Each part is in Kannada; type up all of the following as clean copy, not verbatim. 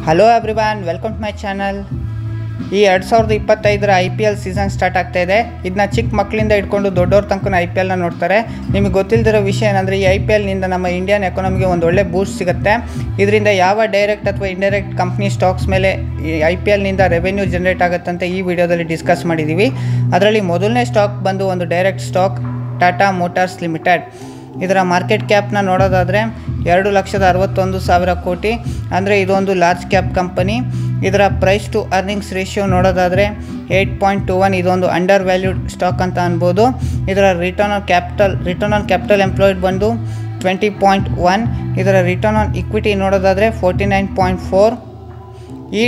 Hello everyone, welcome to my channel. ಈ 2025 IPL ಸೀಸನ್ ಸ್ಟಾರ್ಟ್ ಆಗ್ತಾ ಇದೆ. ಇದನ್ನ ಚಿಕ್ಕ ಮಕ್ಕಳಿಂದ ಇಟ್ಕೊಂಡು ದೊಡ್ಡವ್ರ ತನಕ IPLನ ನೋಡ್ತಾರೆ. ನಿಮಗೆ ಗೊತ್ತಿಲ್ಲದಿರೋ ವಿಷಯ ಏನಂದರೆ ಈ IPLನಿಂದ ನಮ್ಮ ಇಂಡಿಯನ್ ಎಕಾನಮಿಗೆ ಒಂದು ಒಳ್ಳೆ ಬೂಸ್ಟ್ ಸಿಗುತ್ತೆ. ಇದರಿಂದ ಯಾವ ಡೈರೆಕ್ಟ್ ಅಥವಾ ಇಂಡೈರೆಕ್ಟ್ ಕಂಪ್ನಿ ಸ್ಟಾಕ್ಸ್ ಮೇಲೆ ಈ IPLನಿಂದ ರೆವೆನ್ಯೂ ಜನರೇಟ್ ಆಗುತ್ತಂತ ಈ ವಿಡಿಯೋದಲ್ಲಿ ಡಿಸ್ಕಸ್ ಮಾಡಿದ್ದೀವಿ. ಅದರಲ್ಲಿ ಮೊದಲನೇ ಸ್ಟಾಕ್ ಬಂದು ಒಂದು direct stock Tata motors limited. ಇದರ ಮಾರ್ಕೆಟ್ ಕ್ಯಾಪ್ನ ನೋಡೋದಾದರೆ 2,61,000 ಕೋಟಿ, ಅಂದರೆ ಇದೊಂದು ಲಾರ್ಜ್ ಕ್ಯಾಪ್ ಕಂಪನಿ. ಇದರ ಪ್ರೈಸ್ ಟು ಅರ್ನಿಂಗ್ಸ್ ರೇಷಿಯೋ ನೋಡೋದಾದರೆ 8.21, ಇದೊಂದು ಅಂಡರ್ ವ್ಯಾಲ್ಯೂಡ್ ಸ್ಟಾಕ್ ಅಂತ ಅನ್ಬೋದು. ಇದರ ರಿಟರ್ನ್ ಆನ್ ಕ್ಯಾಪಿಟಲ್ ಎಂಪ್ಲಾಯ್ಡ್ ಬಂದು 20.1. ಇದರ ರಿಟರ್ನ್ ಆನ್ ಇಕ್ವಿಟಿ ನೋಡೋದಾದರೆ 49.4. ಈ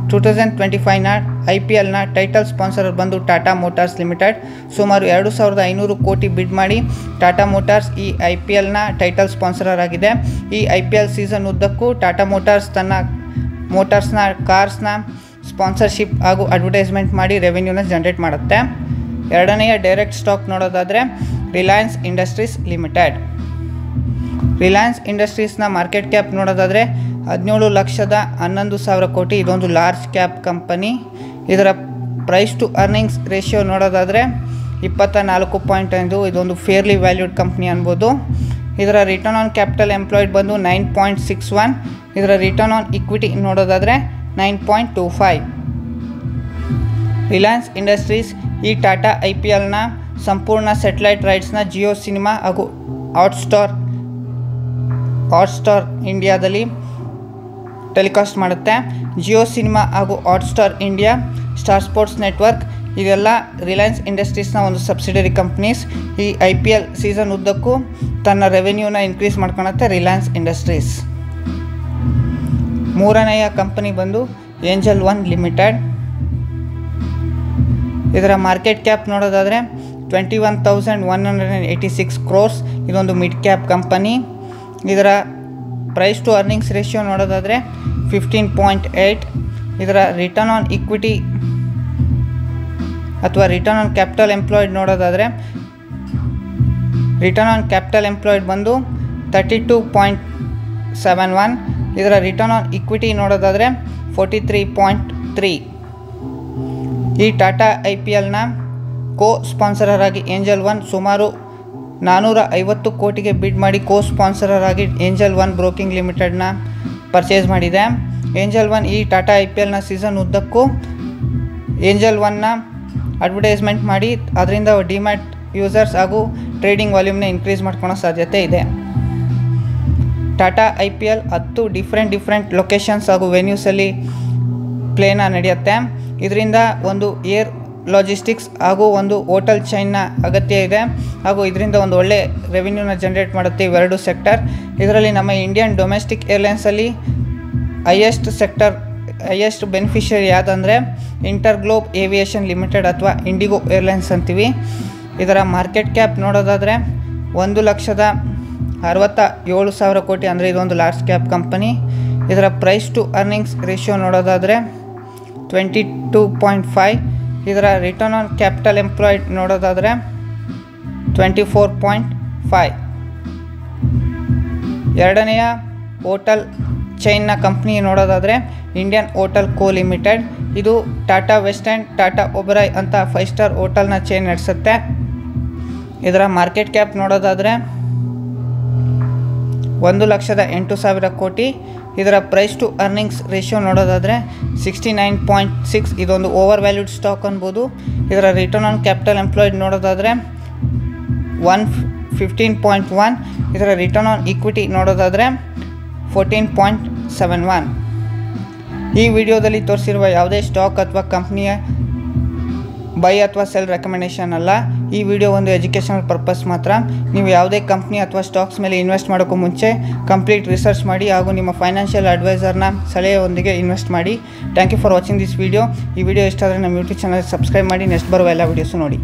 2025ನ IPLನ ಟೈಟಲ್ ಸ್ಪಾನ್ಸರ್ ಬಂದು ಟಾಟಾ ಮೋಟಾರ್ಸ್ ಲಿಮಿಟೆಡ್. ಸುಮಾರು 2,500 ಕೋಟಿ ಬಿಡ್ ಮಾಡಿ ಟಾಟಾ ಮೋಟಾರ್ಸ್ ಈ IPLನ ಟೈಟಲ್ ಸ್ಪಾನ್ಸರರ್ ಆಗಿದೆ. ಈ IPL ಸೀಸನ್ ಉದ್ದಕ್ಕೂ ಟಾಟಾ ಮೋಟಾರ್ಸ್ ತನ್ನ ಮೋಟಾರ್ಸ್ನ ಕಾರ್ಸ್ನ ಸ್ಪಾನ್ಸರ್ಶಿಪ್ ಹಾಗೂ ಅಡ್ವರ್ಟೈಸ್ಮೆಂಟ್ ಮಾಡಿ ರೆವೆನ್ಯೂನ ಜನರೇಟ್ ಮಾಡುತ್ತೆ. ಎರಡನೆಯ ಡೈರೆಕ್ಟ್ ಸ್ಟಾಕ್ ನೋಡೋದಾದರೆ ರಿಲಯನ್ಸ್ ಇಂಡಸ್ಟ್ರೀಸ್ ಲಿಮಿಟೆಡ್. ರಿಲಯನ್ಸ್ ಇಂಡಸ್ಟ್ರೀಸ್ನ ಮಾರ್ಕೆಟ್ ಕ್ಯಾಪ್ ನೋಡೋದಾದರೆ 17,11,000 ಕೋಟಿ, ಇದೊಂದು ಲಾರ್ಜ್ ಕ್ಯಾಪ್ ಕಂಪನಿ. ಇದರ ಪ್ರೈಸ್ ಟು ಅರ್ನಿಂಗ್ಸ್ ರೇಷಿಯೋ ನೋಡೋದಾದರೆ 24.5, ಇದೊಂದು ಫೇರ್ಲಿ ವ್ಯಾಲ್ಯೂಡ್ ಕಂಪ್ನಿ ಅನ್ಬೋದು. ಇದರ ರಿಟರ್ನ್ ಆನ್ ಕ್ಯಾಪಿಟಲ್ ಎಂಪ್ಲಾಯ್ಡ್ ಬಂದು 9.61. ಇದರ ರಿಟರ್ನ್ ಆನ್ ಇಕ್ವಿಟಿ ನೋಡೋದಾದರೆ 9.25. ರಿಲಯನ್ಸ್ ಇಂಡಸ್ಟ್ರೀಸ್ ಈ ಟಾಟಾ IPLನ ಸಂಪೂರ್ಣ ಸ್ಯಾಟಲೈಟ್ ರೈಟ್ಸ್ನ ಜಿಯೋ ಸಿನಿಮಾ ಹಾಗೂ ಹಾಟ್ಸ್ಟಾರ್ ಇಂಡಿಯಾದಲ್ಲಿ ಟೆಲಿಕಾಸ್ಟ್ ಮಾಡುತ್ತೆ. ಜಿಯೋ ಸಿನಿಮಾ ಹಾಗೂ Hotstar India, star sports network ಇದೆಲ್ಲ ರಿಲಯನ್ಸ್ ಇಂಡಸ್ಟ್ರೀಸ್ನ ಒಂದು ಸಬ್ಸಿಡರಿ ಕಂಪ್ನೀಸ್. ಈ IPL ಸೀಸನ್ ಉದ್ದಕ್ಕೂ ತನ್ನ ರೆವೆನ್ಯೂನ ಇನ್ಕ್ರೀಸ್ ಮಾಡ್ಕೊಳುತ್ತೆ ರಿಲಯನ್ಸ್ ಇಂಡಸ್ಟ್ರೀಸ್. ಮೂರನೆಯ ಕಂಪನಿ ಬಂದು ಏಂಜಲ್ ಒನ್ ಲಿಮಿಟೆಡ್. ಇದರ ಮಾರ್ಕೆಟ್ ಕ್ಯಾಪ್ ನೋಡೋದಾದರೆ 21,186 ಕ್ರೋರ್ಸ್, ಇದೊಂದು ಮಿಡ್ ಕ್ಯಾಪ್ ಕಂಪನಿ. ಇದರ ಪ್ರೈಸ್ ಟು ಅರ್ನಿಂಗ್ಸ್ ರೇಷಿಯೋ ನೋಡೋದಾದರೆ 15.8. ಇದರ ರಿಟರ್ನ್ ಆನ್ ಇಕ್ವಿಟಿ ಅಥವಾ ರಿಟರ್ನ್ ಆನ್ ಕ್ಯಾಪಿಟಲ್ ಎಂಪ್ಲಾಯ್ಡ್ ನೋಡೋದಾದರೆ ರಿಟರ್ನ್ ಆನ್ ಕ್ಯಾಪಿಟಲ್ ಎಂಪ್ಲಾಯ್ಡ್ ಬಂದು 32.71. ಇದರ ರಿಟರ್ನ್ ಆನ್ ಇಕ್ವಿಟಿ ನೋಡೋದಾದರೆ 43.3. ಈ ಟಾಟಾ IPLನ ಕೋ ಸ್ಪಾನ್ಸರರ್ ಆಗಿ ಏಂಜಲ್ ಒನ್ ಸುಮಾರು 450 ಕೋಟಿಗೆ ಬಿಡ್ ಮಾಡಿ ಕೋ ಸ್ಪಾನ್ಸರರ್ ಆಗಿ ಏಂಜಲ್ ಒನ್ ಬ್ರೋಕಿಂಗ್ ಲಿಮಿಟೆಡ್ನ ಪರ್ಚೇಸ್ ಮಾಡಿದೆ. ಏಂಜಲ್ ಒನ್ ಈ ಟಾಟಾ IPLನ ಸೀಸನ್ ಉದ್ದಕ್ಕೂ ಏಂಜಲ್ ಒನ್ನ ಅಡ್ವರ್ಟೈಸ್ಮೆಂಟ್ ಮಾಡಿ ಅದರಿಂದ ಡಿಮ್ಯಾಟ್ ಯೂಸರ್ಸ್ ಹಾಗೂ ಟ್ರೇಡಿಂಗ್ ವಾಲ್ಯೂಮ್ನ ಇನ್ಕ್ರೀಸ್ ಮಾಡ್ಕೊಳ್ಳೋ ಸಾಧ್ಯತೆ ಇದೆ. ಟಾಟಾ IPL 10 ಡಿಫ್ರೆಂಟ್ ಲೊಕೇಶನ್ಸ್ ಹಾಗೂ ವೆನ್ಯೂಸಲ್ಲಿ ಪ್ಲೇನ ನಡೆಯುತ್ತೆ. ಇದರಿಂದ ಒಂದು ಏರ್ ಲಾಜಿಸ್ಟಿಕ್ಸ್ ಹಾಗೂ ಒಂದು ಹೋಟೆಲ್ ಚೈನ್ನ ಅಗತ್ಯ ಇದೆ ಹಾಗೂ ಇದರಿಂದ ಒಂದು ಒಳ್ಳೆ ರೆವಿನ್ಯೂನ ಜನರೇಟ್ ಮಾಡುತ್ತೆ ಇವೆರಡು ಸೆಕ್ಟರ್. ಇದರಲ್ಲಿ ನಮ್ಮ ಇಂಡಿಯನ್ ಡೊಮೆಸ್ಟಿಕ್ ಏರ್ಲೈನ್ಸಲ್ಲಿ ಹೈಯೆಸ್ಟ್ ಬೆನಿಫಿಷರಿ ಯಾವುದಂದರೆ ಇಂಟರ್ಗ್ಲೋಬ್ ಏವಿಯೇಷನ್ ಲಿಮಿಟೆಡ್ ಅಥವಾ ಇಂಡಿಗೋ ಏರ್ಲೈನ್ಸ್ ಅಂತೀವಿ. ಇದರ ಮಾರ್ಕೆಟ್ ಕ್ಯಾಪ್ ನೋಡೋದಾದರೆ 1,67,000 ಕೋಟಿ, ಅಂದರೆ ಇದೊಂದು ಲಾರ್ಜ್ ಕ್ಯಾಪ್ ಕಂಪನಿ. ಇದರ ಪ್ರೈಸ್ ಟು ಅರ್ನಿಂಗ್ಸ್ ರೇಷಿಯೋ ನೋಡೋದಾದರೆ 22.5. ಇದರ ರಿಟರ್ನ್ ಆನ್ ಕ್ಯಾಪಿಟಲ್ ಎಂಪ್ಲಾಯ್ಡ್ ನೋಡೋದಾದರೆ 24.5. ಎರಡನೆಯ ಹೋಟೆಲ್ ಚೈನ್ನ ಕಂಪ್ನಿ ನೋಡೋದಾದರೆ ಇಂಡಿಯನ್ ಹೋಟೆಲ್ ಕೋ ಲಿಮಿಟೆಡ್. ಇದು ಟಾಟಾ ವೆಸ್ಟ್ ಎಂಡ್, ಟಾಟಾ ಒಬೆರಾಯ್ ಅಂತ 5 ಸ್ಟಾರ್ ಹೋಟೆಲ್ನ ಚೈನ್ ನಡೆಸುತ್ತೆ. ಇದರ ಮಾರ್ಕೆಟ್ ಕ್ಯಾಪ್ ನೋಡೋದಾದರೆ 1,08,000 ಕೋಟಿ. ಇದರ ಪ್ರೈಸ್ ಟು ಅರ್ನಿಂಗ್ಸ್ ರೇಷಿಯೋ ನೋಡೋದಾದರೆ 69.6, ಇದೊಂದು ಓವರ್ ವ್ಯಾಲ್ಯೂಡ್ ಸ್ಟಾಕ್ ಅನ್ಬೋದು. ಇದರ ರಿಟರ್ನ್ ಆನ್ ಕ್ಯಾಪಿಟಲ್ ಎಂಪ್ಲಾಯ್ಡ್ ನೋಡೋದಾದರೆ 115.1. ಇದರ ರಿಟರ್ನ್ ಆನ್ ಇಕ್ವಿಟಿ ನೋಡೋದಾದರೆ 14.71. ಈ ವಿಡಿಯೋದಲ್ಲಿ ತೋರಿಸಿರುವ ಯಾವುದೇ ಸ್ಟಾಕ್ ಅಥವಾ ಕಂಪ್ನಿಯ ಬೈ ಅಥವಾ ಸೆಲ್ ರೆಕಮೆಂಡೇಷನ್ ಅಲ್ಲ. ಈ ವಿಡಿಯೋ ಒಂದು ಎಜುಕೇಷನಲ್ ಪರ್ಪಸ್ ಮಾತ್ರ. ನೀವು ಯಾವುದೇ ಕಂಪ್ನಿ ಅಥವಾ ಸ್ಟಾಕ್ಸ್ ಮೇಲೆ ಇನ್ವೆಸ್ಟ್ ಮಾಡೋಕ್ಕೂ ಮುಂಚೆ ಕಂಪ್ಲೀಟ್ ರಿಸರ್ಚ್ ಮಾಡಿ ಹಾಗೂ ನಿಮ್ಮ ಫೈನಾನ್ಷಿಯಲ್ ಅಡ್ವೈಸರ್ನ ಸಲಹೆಯೊಂದಿಗೆ ಇನ್ವೆಸ್ಟ್ ಮಾಡಿ. Thank you for watching this video. ಈ ವಿಡಿಯೋ ಇಷ್ಟ ಆದರೆ ನಮ್ಮ ಯೂಟ್ಯೂಬ್ ಚಾನಲ್ ಸಬ್ಸ್ಕ್ರೈಬ್ ಮಾಡಿ, ನೆಕ್ಸ್ಟ್ ಬರುವ ಎಲ್ಲ ವೀಡಿಯೋಸು ನೋಡಿ.